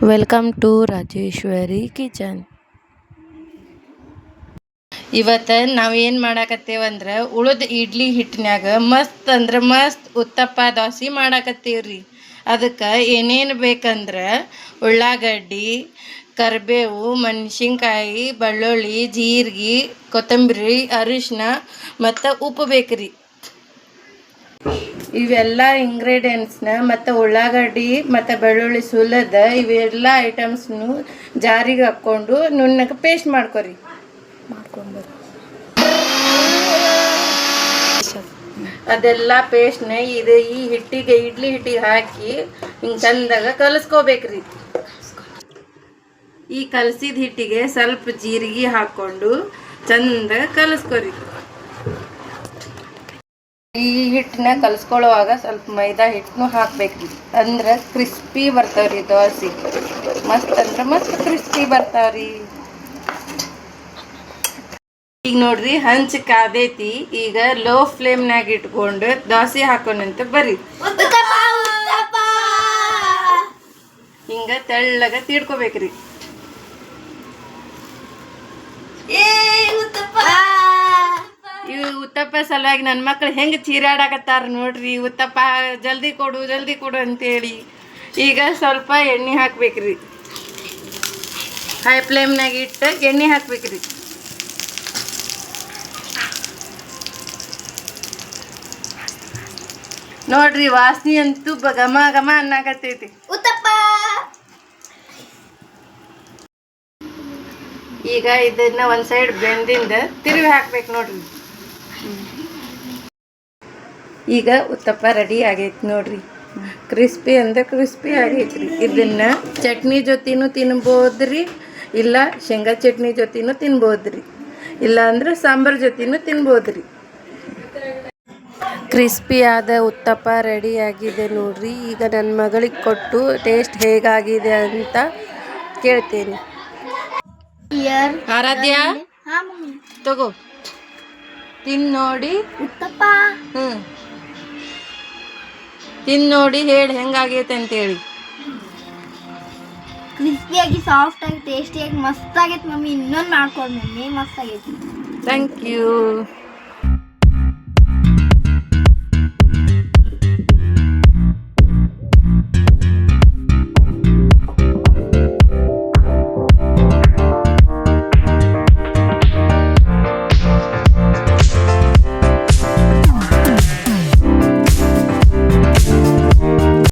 Welcome to Rajeshwari kitchen. ಇವತ್ತು ನಾವೇನು ಮಾಡಾಕತ್ತೇವಂದ್ರೆ ಉಳಿದ ಇಡ್ಲಿ ಹಿಟ್ಟಿನಾಗ ಮಸ್ತ್ ಅಂದ್ರೆ ಮಸ್ತ್ ಉತ್ತಪ್ಪ ದೋಸೆ ಮಾಡಾಕತ್ತೀವ್ರಿ. ಅದಕ್ಕೆ ಏನೇನು ಬೇಕಂದ್ರೆ ಉಳ್ಳಾಗಡ್ಡಿ, ಕರಿಬೇವು, ಮೆಣಸಿನ್ಕಾಯಿ, ಬೆಳ್ಳುಳ್ಳಿ, ಜೀರಿಗೆ, ಕೊತ್ತಂಬರಿ, ಅರಿಶಿನ ಮತ್ತು ಉಪ್ಪು ಬೇಕ್ರಿ. ಇವೆಲ್ಲ ಇಂಗ್ರೀಡಿಯೆಂಟ್ಸ್ನ ಮತ್ತು ಉಳ್ಳಾಗಡ್ಡಿ ಮತ್ತು ಬೆಳ್ಳುಳ್ಳಿ ಸುಲದ ಇವೆಲ್ಲ ಐಟಮ್ಸ್ನು ಜಾರಿಗೆ ಹಾಕ್ಕೊಂಡು ನುಣ್ಣಗೆ ಪೇಸ್ಟ್ ಮಾಡ್ಕೊರಿ. ಅದೆಲ್ಲ ಪೇಸ್ಟ್ನ ಈ ಹಿಟ್ಟಿಗೆ ಇಡ್ಲಿ ಹಿಟ್ಟಿಗೆ ಹಾಕಿ ಹಿಂಗೆ ಚಂದಾಗ ಕಲಿಸ್ಕೋಬೇಕ್ರಿ. ಈ ಕಲಸಿದ ಹಿಟ್ಟಿಗೆ ಸ್ವಲ್ಪ ಜೀರಿಗೆ ಹಾಕ್ಕೊಂಡು ಚಂದಾಗ ಕಲಿಸ್ಕೊರಿ. ಈ ಹಿಟ್ಟನ್ನ ಕಲಿಸ್ಕೊಳ್ಳುವಾಗ ಸ್ವಲ್ಪ ಮೈದಾ ಹಿಟ್ಟನ್ನು ಹಾಕ್ಬೇಕ್ರಿ, ಅಂದ್ರೆ ಕ್ರಿಸ್ಪಿ ಬರ್ತಾವ್ರಿ ದೋಸೆ. ಮಸ್ತ್ ಅಂದ್ರೆ ಮಸ್ತ್ ಕ್ರಿಸ್ಪಿ ಬರ್ತಾವ್ರಿ. ಈಗ ನೋಡ್ರಿ ಹಂಚ್ ಕಾದೈತಿ. ಈಗ ಲೋ ಫ್ಲೇಮ್ನಾಗ ಇಟ್ಕೊಂಡು ದೋಸೆ ಹಾಕೋಣಂತ ಬರ್ರಿ. ಹಿಂಗ ತೆಳ್ಳಗ ತೀಡ್ಕೋಬೇಕ್ರಿ. ಇವು ಉತ್ತಪ್ಪ ಸಲುವಾಗಿ ನನ್ನ ಮಕ್ಳು ಹೆಂಗೆ ಚೀರಾಡಕತ್ತಾರ ನೋಡ್ರಿ. ಉತ್ತಪ್ಪ ಜಲ್ದಿ ಕೊಡು ಅಂತೇಳಿ. ಈಗ ಸ್ವಲ್ಪ ಎಣ್ಣೆ ಹಾಕ್ಬೇಕ್ರಿ. ಹೈ ಫ್ಲೇಮ್ನಾಗ ಇಟ್ಟು ಎಣ್ಣೆ ಹಾಕ್ಬೇಕ್ರಿ. ನೋಡ್ರಿ ವಾಸನೆ ಅಂತೂ ಘಮ ಘಮ ಅನ್ನಕತ್ತೈತಿ. ಉತ್ತಪ್ಪ ಈಗ ಇದನ್ನ ಒಂದು ಸೈಡ್ ಬೆಂದಿಂದ ತಿರುವಿ ಹಾಕ್ಬೇಕು ನೋಡ್ರಿ. ಈಗ ಉತ್ತಪ್ಪ ರೆಡಿ ಆಗೈತಿ ನೋಡ್ರಿ. ಕ್ರಿಸ್ಪಿ ಅಂದ್ರೆ ಕ್ರಿಸ್ಪಿ ಆಗೈತ್ರಿ. ಇದನ್ನ ಚಟ್ನಿ ಜೊತೆನೂ ತಿನ್ಬೋದ್ರಿ, ಇಲ್ಲ ಶೇಂಗಾ ಚಟ್ನಿ ಜೊತೆನೂ ತಿನ್ಬೋದ್ರಿ, ಇಲ್ಲ ಅಂದ್ರೆ ಸಾಂಬಾರ್ ಜೊತೆನೂ ತಿನ್ಬೋದ್ರಿ. ಕ್ರಿಸ್ಪಿ ಆದ ಉತ್ತಪ್ಪ ರೆಡಿ ಆಗಿದೆ ನೋಡ್ರಿ. ಈಗ ನನ್ನ ಮಗಳಿಗೆ ಕೊಟ್ಟು ಟೇಸ್ಟ್ ಹೇಗಾಗಿದೆ ಅಂತ ಕೇಳ್ತೇನೆ. ಆರಾಧ್ಯ ತಗೋ ತಿನ್ ನೋಡಿ. ಉತ್ತಪ್ಪ ತಿನ್ ನೋಡಿ ಹೇಳಿ ಹೆಂಗಾಗೈತೆ ಅಂತೇಳಿ. ಕ್ರಿಸ್ಪಿಯಾಗಿ ಸಾಫ್ಟ್ ಆಗಿ ಟೇಸ್ಟಿಯಾಗಿ ಮಸ್ತ್ ಆಗೈತೆ ಮಮ್ಮಿ. ಇನ್ನೊಂದು ಮಾಡ್ಕೊಡು ಮಮ್ಮಿ, ಮಸ್ತ್ ಆಗೈತಿ. Thank you.